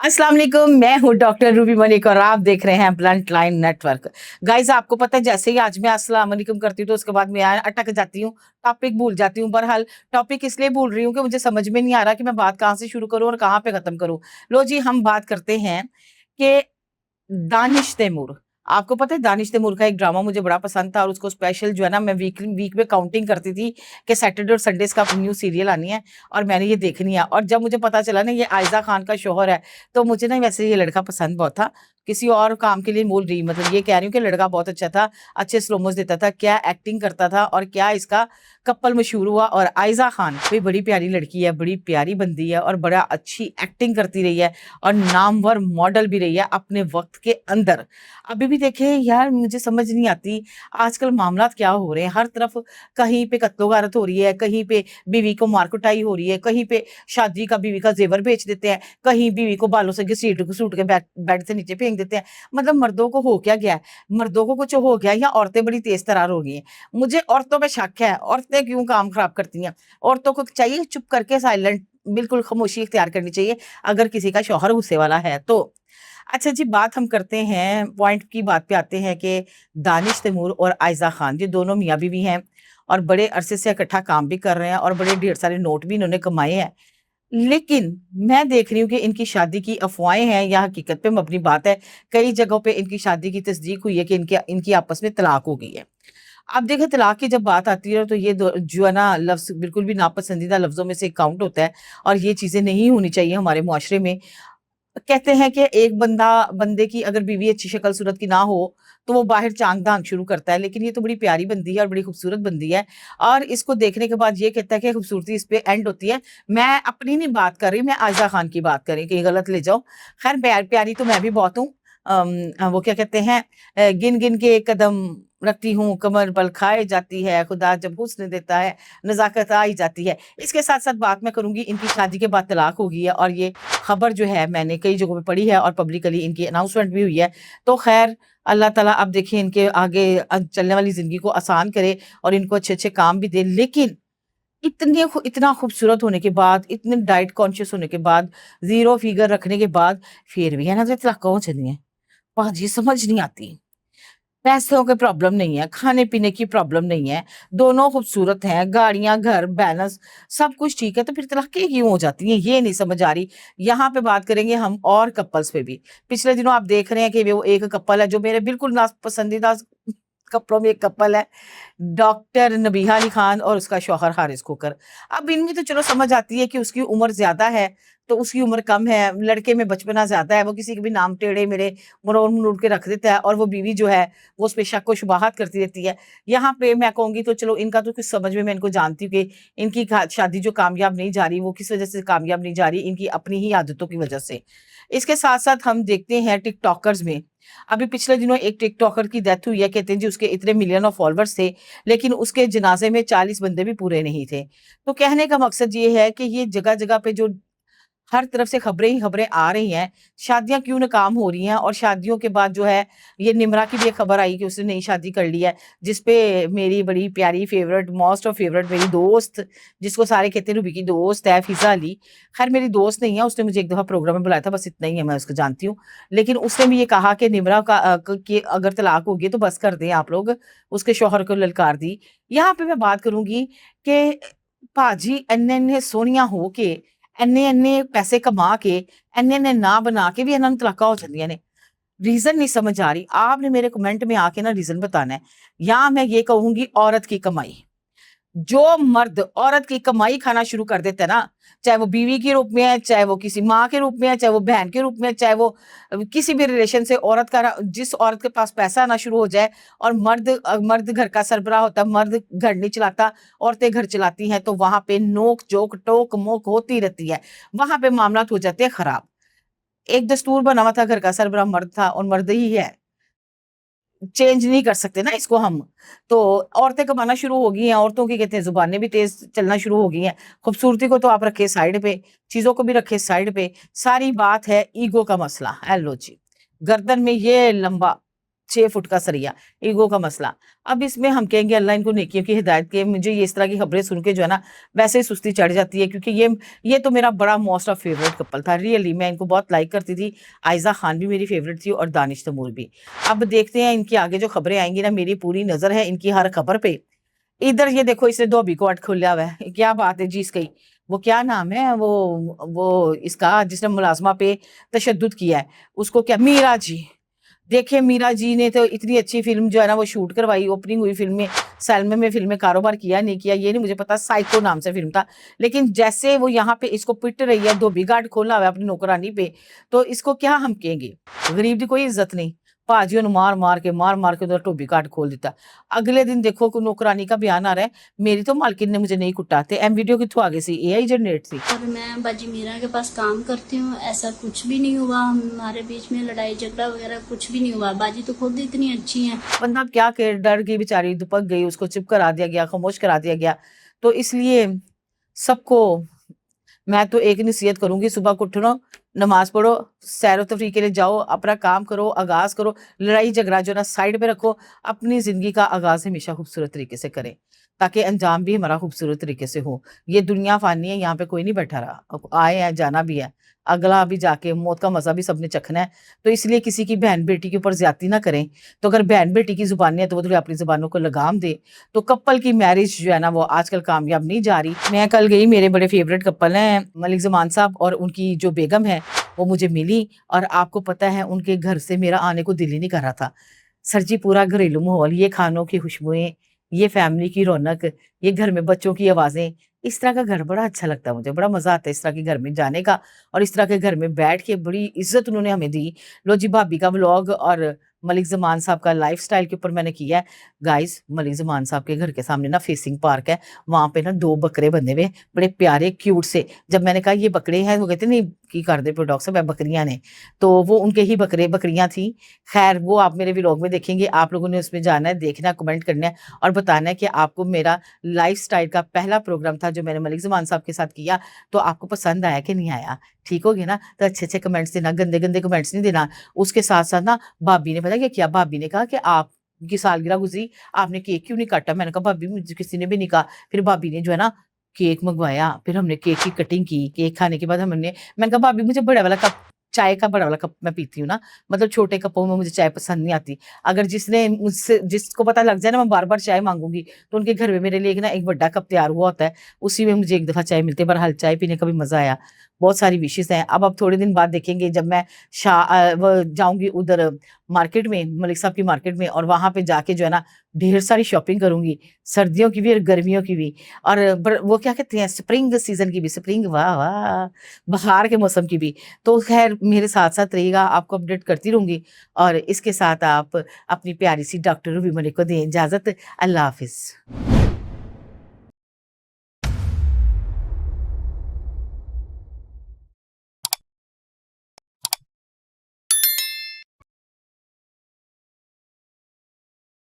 अस्सलाम वालेकुम, मैं हूँ डॉक्टर रूबी मलिक और आप देख रहे हैं ब्लंट लाइन नेटवर्क। गाइस, आपको पता है जैसे ही आज मैं अस्सलाम वालेकुम करती हूँ तो उसके बाद मैं अटक जाती हूँ, टॉपिक भूल जाती हूँ। बहरहाल टॉपिक इसलिए भूल रही हूँ कि मुझे समझ में नहीं आ रहा कि मैं बात कहाँ से शुरू करूँ और कहाँ पे खत्म करूँ। लो जी, हम बात करते हैं कि दानिश तैमूर। आपको पता है दानिश तैमूर का एक ड्रामा मुझे बड़ा पसंद था और उसको स्पेशल जो है ना मैं वीक में काउंटिंग करती थी कि सैटरडे और संडेज का न्यू सीरियल आनी है और मैंने ये देखनी है। और जब मुझे पता चला ना ये आयजा खान का शोहर है तो मुझे ना वैसे ये लड़का पसंद बहुत था। किसी और काम के लिए बोल रही, मतलब ये कह रही हूँ कि लड़का बहुत अच्छा था, अच्छे स्लोमोस देता था, क्या एक्टिंग करता था और क्या इसका कपल मशहूर हुआ। और आयजा खान कोई बड़ी प्यारी लड़की है, बड़ी प्यारी बंदी है और बड़ा अच्छी एक्टिंग करती रही है और नामवर मॉडल भी रही है अपने वक्त के अंदर। अभी भी देखें यार, मुझे समझ नहीं आती आजकल मामलात क्या हो रहे हैं। हर तरफ कहीं पे कत्लो-गारत हो रही है, कहीं पे बीवी को मार कुटाई हो रही है, कहीं पे शादी का बीवी का जेवर बेच देते हैं, कहीं बीवी को बालों से घसीट के बेड से नीचे फेंक देते हैं। मतलब मर्दों को हो क्या गया है? मर्दों को कुछ हो गया है या औरतें बड़ी तेज तरार हो गई हैं? मुझे औरतों पे शक है, औरतें क्यों काम खराब करती हैं? औरतों को चाहिए चुप करके साइलेंट बिल्कुल खामोशी इख्तियार करनी चाहिए अगर किसी का शौहर गुस्से वाला है तो। अच्छा जी, बात हम करते हैं, पॉइंट की बात पे आते हैं कि दानिश तैमूर और आयजा खान ये दोनों मियाँ बीवी हैं और बड़े अरसे से इकट्ठा काम भी कर रहे हैं और बड़े ढेर सारे नोट भी इन्होंने कमाए हैं। लेकिन मैं देख रही हूँ कि इनकी शादी की अफवाहें हैं या हकीकत पे मबनी बात है। कई जगहों पे इनकी शादी की तस्दीक हुई है कि इनकी इनकी आपस में तलाक हो गई है। अब देखिए, तलाक की जब बात आती है तो ये जो है ना लफ्ज़ बिल्कुल भी नापसंदीदा लफ्ज़ों में से काउंट होता है और ये चीज़ें नहीं होनी चाहिए हमारे मुआशरे में। कहते हैं कि एक बंदे की अगर बीवी अच्छी शक्ल सूरत की ना हो तो वो बाहर चांग-धांग शुरू करता है, लेकिन ये तो बड़ी प्यारी बंदी है और बड़ी खूबसूरत बंदी है और इसको देखने के बाद ये कहता है कि खूबसूरती इस पे एंड होती है। मैं अपनी नहीं बात कर रही, मैं आयज़ा खान की बात कर रही, कहीं गलत ले जाओ। खैर प्यारी तो मैं भी बहुत हूँ। वो क्या कहते हैं, गिन-गिन के कदम रखती हूँ, कमर बल खाए जाती है, खुदा जब हुस्न देता है, नज़ाकत आ ही जाती है। इसके साथ-साथ बात मैं करूँगी, इनकी शादी के बाद तलाक हो गई है और ये खबर जो है मैंने कई जगहों पे पढ़ी है और पब्लिकली इनकी अनाउंसमेंट भी हुई है। तो ख़ैर अल्लाह ताला अब देखिए इनके आगे चलने वाली ज़िंदगी को आसान करे और इनको अच्छे-अच्छे काम भी दे। लेकिन इतना खूबसूरत होने के बाद, इतने डाइट कॉन्शियस होने के बाद, ज़ीरो फिगर रखने के बाद, फिर भी है ना तलाक़ां हो जांदियां। भाजी समझ नहीं आती। पैसों की प्रॉब्लम नहीं है, खाने-पीने की प्रॉब्लम नहीं है, दोनों खूबसूरत हैं, गाड़ियाँ, घर, बैलेंस सब कुछ ठीक है, तो फिर तलाक़ें क्यों हो जाती हैं? ये नहीं समझ आ रही। यहाँ पे बात करेंगे हम और कपल्स पे भी। पिछले दिनों आप देख रहे हैं कि वो एक कपल है जो मेरे बिल्कुल नापसंदीदा कपलों में एक कपल है, डॉक्टर नबीहा अली खान और उसका शौहर हारिस खोकर। अब इनमें तो चलो समझ आती है कि उसकी उम्र ज़्यादा है, तो उसकी उम्र कम है, लड़के में बचपना ज़्यादा है, वो किसी के भी नाम टेढ़े-मेढ़े मरोड़-मरोड़ के रख देता है और वो बीवी जो है, वो उस पे शक-व-शुबहात करती रहती है। यहाँ पे मैं कहूँगी तो चलो इनका तो कुछ समझ में मैं इनको जानती हूँ कि इनकी शादी जो कामयाब नहीं जा रही, वो किस वज़ह से कामयाब नहीं जा रही, इनकी अपनी ही आदतों की वज़ह से। इसके साथ-साथ हम देखते हैं टिकटॉकर्स में। अभी पिछले दिनों एक टिकटॉकर की डेथ हुई है, कहते हैं जी उसके इतने मिलियन ऑफ फॉलोवर्स थे, लेकिन उसके जनाज़े में 40 बंदे भी पूरे नहीं थे। तो कहने का मकसद ये है कि ये जगह-जगह पे जो हर तरफ से खबरें ही खबरें आ रही हैं, शादियाँ क्यों नाकाम हो रही हैं और शादियों के बाद जो है, ये निम्रा की भी एक खबर आई कि उसने नई शादी कर ली है, जिस पे मेरी बड़ी प्यारी फेवरेट, मोस्ट ऑफ फेवरेट मेरी दोस्त, जिसको सारे कहते हैं रूबी की दोस्त है, फिज़ा अली। खैर मेरी दोस्त नहीं है, उसने मुझे एक दफ़ा प्रोग्राम में बुलाया था, बस इतना ही है मैं उसको जानती हूँ। लेकिन उसने भी ये कहा कि निम्रा का कि अगर तलाक हो गई तो बस कर दें आप लोग, उसके शौहर को ललकार दी। यहाँ पे मैं बात करूँगी कि भाजी इन्ने-इन्ने सोहणियां हो के, इन्ने-इन्ने पैसे कमा के, इन्ने-इन्ने ना बना के भी इन्हां नूं तलाकां हो जांदियां ने। रीज़न नहीं समझ आ रही। आपने मेरे कमेंट में आके ना रीज़न बताना है। या मैं ये कहूँगी औरत की कमाई। जो मर्द औरत की कमाई खाना शुरू कर देता है ना, चाहे वो बीवी के रूप में है, चाहे वो किसी माँ के रूप में है, चाहे वो बहन के रूप में है, चाहे वो किसी भी रिलेशन से औरत का जिस औरत के पास पैसा आना शुरू हो जाए और मर्द घर का सरबराह होता है, मर्द घर नहीं चलाता, औरतें घर चलाती हैं, तो वहाँ पे नोक-झोंक, टोक-मोक होती रहती है। वहाँ पे मामलात हो जाते हैं खराब। एक दस्तूर बना हुआ था, घर का सरबराह मर्द था और मर्द ही है। चेंज नहीं कर सकते ना इसको हम। तो औरतें कमाना शुरू हो गई हैं, औरतों की कहते हैं ज़ुबानें भी तेज़ चलना शुरू हो गई हैं। खूबसूरती को तो आप रखिए साइड पे, चीज़ों को भी रखिए साइड पे। सारी बात है ईगो का मसला। हेलो जी। गर्दन में ये लंबा 6 फुट का सरिया, ईगो का मसला। अब इसमें हम कहेंगे अल्लाह इनको नेकियों की हिदायत के। मुझे ये इस तरह की खबरें सुन के जो है ना वैसे ही सुस्ती चढ़ जाती है, क्योंकि ये तो मेरा बड़ा मोस्ट ऑफ फेवरेट कपल था। रियली मैं इनको बहुत लाइक करती थी। आयजा खान भी मेरी फेवरेट थी और दानिश तैमूर भी। अब देखते हैं इनकी आगे जो खबरें आएंगी ना, मेरी पूरी नजर है इनकी हर खबर पे। इधर ये देखो, इसने धोबी को अट खोला हुआ है, क्या बात है जी इसकी। वो क्या नाम है वो इसका जिसने मुलाजमा पे तशद्दुद किया है, उसको क्या, मीरा जी। देखिए मीरा जी ने तो इतनी अच्छी फिल्म जो है ना वो शूट करवाई, ओपनिंग हुई फिल्म में, सैलमे में फिल्म में कारोबार किया नहीं किया ये नहीं मुझे पता, साइको नाम से फिल्म था। लेकिन जैसे वो यहाँ पे इसको पिट रही है, धोबी घाट खोला हुआ है अपनी नौकरानी पे, तो इसको क्या हम कहेंगे, गरीब की कोई इज्जत नहीं। भाजियों ने मार मार के उधर धोबी घाट खोल देता। अगले दिन देखो को नौकरानी का बयान आ रहा है, मेरी तो मालकिन ने मुझे नहीं कुटा। थे एम वीडियो कितों आगे सी, एआई जनरेट थी। और मैं बाजी मीरा के पास काम करती हूँ, ऐसा कुछ भी नहीं हुआ हमारे बीच में, लड़ाई झगड़ा वगैरह कुछ भी नहीं हुआ। बाजी तो खुद इतनी अच्छी हैं। बंदा क्या के डर गई बेचारी, दुपक गई, उसको चुप करा दिया गया, खामोश करा दिया गया। तो इसलिए सबको मैं तो एक नसीहत करूंगी, सुबह को उठो, नमाज पढ़ो, सैर तफरीह के लिए जाओ, अपना काम करो, आगाज करो, लड़ाई झगड़ा जो ना साइड पे रखो, अपनी जिंदगी का आगाज हमेशा खूबसूरत तरीके से करें, ताकि अंजाम भी हमारा खूबसूरत तरीके से हो। ये दुनिया फानी है, यहाँ पे कोई नहीं बैठा रहा, अब आए हैं जाना भी है, अगला भी जाके मौत का मजा भी सबने चखना है। तो इसलिए किसी की बहन बेटी के ऊपर ज्यादती ना करें। तो अगर बहन बेटी की जुबानी है तो वो थोड़ी अपनी जुबानों को लगाम दे। तो कपल की मैरिज जो है ना वो आजकल कामयाब नहीं जा रही। मैं कल गई, मेरे बड़े फेवरेट कपल हैं मलिक जमान साहब और उनकी जो बेगम है वो मुझे मिली, और आपको पता है उनके घर से मेरा आने को दिल ही नहीं कर रहा था। सर जी पूरा घरेलू माहौल, ये खानों की खुशबुएं, ये फैमिली की रौनक, ये घर में बच्चों की आवाजें, इस तरह का घर बड़ा अच्छा लगता है मुझे, बड़ा मजा आता है इस तरह के घर में जाने का। और इस तरह के घर में बैठ के बड़ी इज्जत उन्होंने हमें दी। लो जी, भाभी का व्लॉग और मलिक जमान साहब का लाइफस्टाइल के ऊपर मैंने किया है। गाइस मलिक जमान साहब के घर के सामने ना फेसिंग पार्क है, वहां पे ना 2 बकरे बंधे हुए, बड़े प्यारे क्यूट से। जब मैंने कहा ये बकरे हैं, वो कहते नहीं की कर दे प्रोडक्ट से बकरियां ने, तो वो उनके ही बकरियां थी। खैर वो आप मेरे व्लॉग में देखेंगे, आप लोगों ने उसमें जाना है, देखना, कमेंट करना है और बताना है कि आपको मेरा लाइफस्टाइल का पहला प्रोग्राम था जो मैंने मलिक जमान साहब के साथ किया, तो आपको पसंद आया कि नहीं आया। ठीक हो गया ना, तो अच्छे अच्छे कमेंट्स देना, गंदे गंदे कमेंट्स नहीं देना। उसके साथ साथ ना भाभी ने पता क्या किया, भाभी ने कहा कि आप की सालगिरह गुजरी, आपने केक क्यों नहीं काटा। मैंने कहा भाभी मुझे किसी ने भी नहीं कहा। फिर भाभी ने जो है ना केक मंगवाया, फिर हमने केक की कटिंग की। केक खाने के बाद मैंने कहा भाभी मुझे बड़ा वाला कप, चाय का बड़ा वाला कप मैं पीती हूँ ना, मतलब छोटे कपों में मुझे चाय पसंद नहीं आती। अगर जिसको पता लग जाए ना मैं बार बार चाय मांगूंगी, तो उनके घर में मेरे लिए एक बड़ा कप तैयार हुआ होता है, उसी में मुझे एक दफा चाय मिलती है। बहरहाल चाय पीने का भी मजा आया। बहुत सारी विशेष हैं। अब थोड़े दिन बाद देखेंगे जब मैं वो जाऊंगी उधर मार्केट में, मलिक साहब की मार्केट में, और वहां पे जाके जो है ना ढेर सारी शॉपिंग करूंगी, सर्दियों की भी और गर्मियों की भी, और वो क्या कहते हैं स्प्रिंग सीजन की भी, स्प्रिंग वाह वाह, बहार के मौसम की भी। तो खैर मेरे साथ साथ रहिएगा, आपको अपडेट करती रहूंगी। और इसके साथ आप अपनी प्यारी सी डॉक्टर रूबी मलिक को दें इजाजत। अल्लाह हाफिज।